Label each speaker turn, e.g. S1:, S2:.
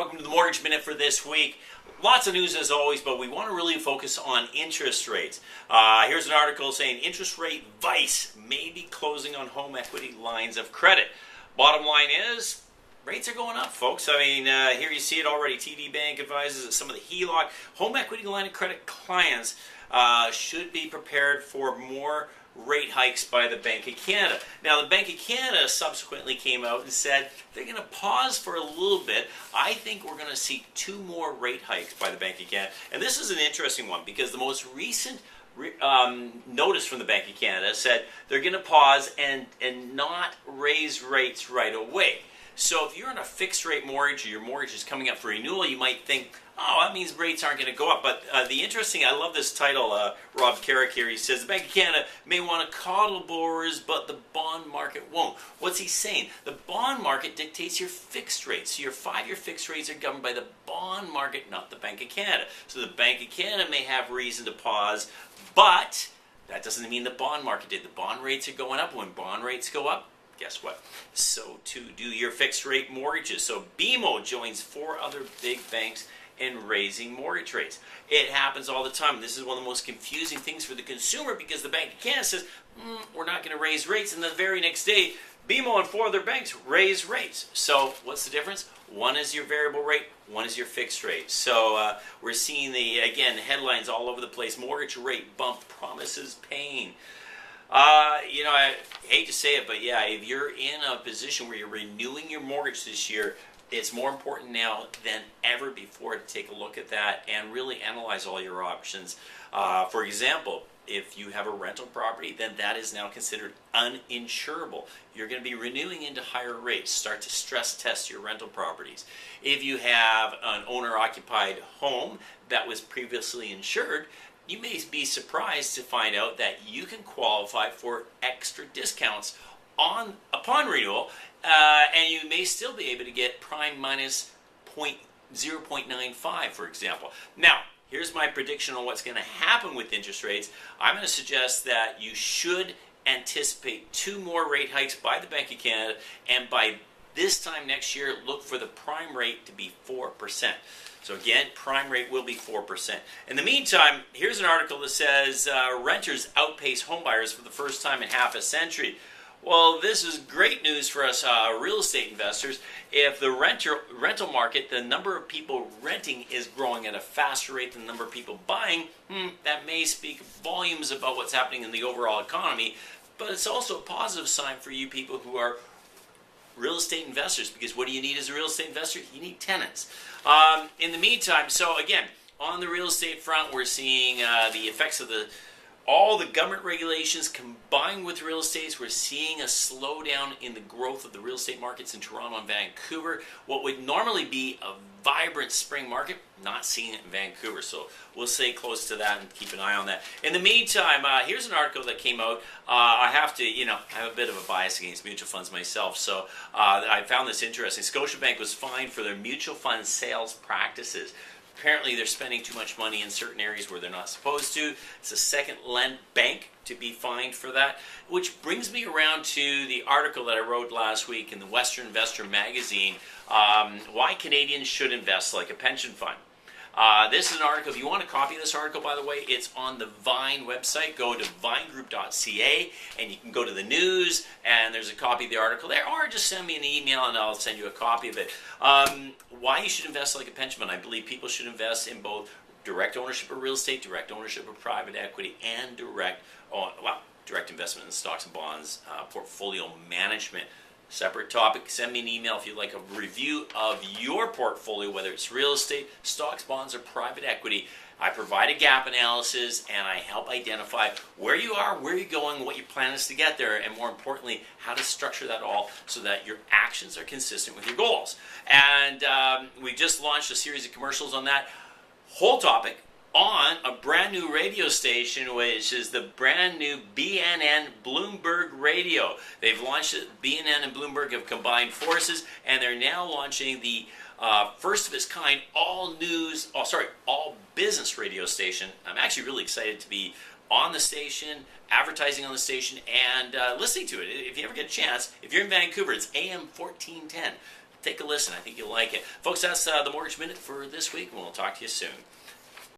S1: welcome to the Mortgage Minute for this week. Lots of news as always, but we want to really focus on interest rates. Here's an article saying interest rate vice may be closing on home equity lines of credit. Bottom line is, rates are going up, folks. I mean, here you see it already. TD Bank advises that some of the HELOC home equity line of credit clients should be prepared for more rate hikes by the Bank of Canada. Now, the Bank of Canada subsequently came out and said they're going to pause for a little bit. I think we're going to see 2 more rate hikes by the Bank of Canada. And this is an interesting one because the most recent notice from the Bank of Canada said they're going to pause and not raise rates right away. So if you're in a fixed rate mortgage or your mortgage is coming up for renewal, you might think, oh, that means rates aren't going to go up. But I love this title, Rob Carrick here. He says, the Bank of Canada may want to coddle borrowers, but the bond market won't. What's he saying? The bond market dictates your fixed rates. So your 5-year fixed rates are governed by the bond market, not the Bank of Canada. So the Bank of Canada may have reason to pause, but that doesn't mean the bond market did. The bond rates are going up. When bond rates go up, guess what? So too do your fixed rate mortgages. So BMO joins 4 other big banks in raising mortgage rates. It happens all the time. This is one of the most confusing things for the consumer because the Bank of Canada says, we're not going to raise rates. And the very next day, BMO and 4 other banks raise rates. So what's the difference? One is your variable rate, one is your fixed rate. So we're seeing the headlines all over the place. Mortgage rate bump promises pain. I hate to say it, but yeah, if you're in a position where you're renewing your mortgage this year, it's more important now than ever before to take a look at that and really analyze all your options. For example, if you have a rental property, then that is now considered uninsurable. You're going to be renewing into higher rates. Start to stress test your rental properties. If you have an owner-occupied home that was previously insured, you may be surprised to find out that you can qualify for extra discounts upon renewal, and you may still be able to get prime minus 0.95, for example. Now, here's my prediction on what's going to happen with interest rates. I'm going to suggest that you should anticipate 2 more rate hikes by the Bank of Canada, and by this time next year, look for the prime rate to be 4%. So again, prime rate will be 4%. In the meantime, here's an article that says renters outpace homebuyers for the first time in half a century. Well, this is great news for us real estate investors. If the rental market, the number of people renting is growing at a faster rate than the number of people buying, that may speak volumes about what's happening in the overall economy, but it's also a positive sign for you people who are real estate investors, because what do you need as a real estate investor? You need tenants. In the meantime, so again, on the real estate front, we're seeing the effects of all the government regulations combined with real estate. We're seeing a slowdown in the growth of the real estate markets in Toronto and Vancouver. What would normally be a vibrant spring market, not seeing it in Vancouver. So we'll stay close to that and keep an eye on that. In the meantime, here's an article that came out. I have a bit of a bias against mutual funds myself. So I found this interesting. Scotiabank was fined for their mutual fund sales practices. Apparently, they're spending too much money in certain areas where they're not supposed to. It's the second lend bank to be fined for that, which brings me around to the article that I wrote last week in the Western Investor magazine, Why Canadians Should Invest Like a Pension Fund. This is an article. If you want a copy of this article, by the way, it's on the Vine website. Go to vinegroup.ca and you can go to the news and there's a copy of the article there, or just send me an email and I'll send you a copy of it. Why you should invest like a pension fund. I believe people should invest in both direct ownership of real estate, direct ownership of private equity, and direct investment in stocks and bonds, portfolio management. Separate topic. Send me an email if you'd like a review of your portfolio, whether it's real estate, stocks, bonds, or private equity. I provide a gap analysis and I help identify where you are, where you're going, what your plan is to get there, and more importantly, how to structure that all so that your actions are consistent with your goals. And we just launched a series of commercials on that whole topic on a brand new radio station, which is the brand new BNN Bloomberg Radio. They've launched it. BNN and Bloomberg have combined forces, and they're now launching the first of its kind all business radio station. I'm actually really excited to be on the station, advertising on the station, and listening to it. If you ever get a chance, if you're in Vancouver, it's AM 1410. take a listen. I think you'll like it. Folks, that's the Mortgage Minute for this week, and we'll talk to you soon.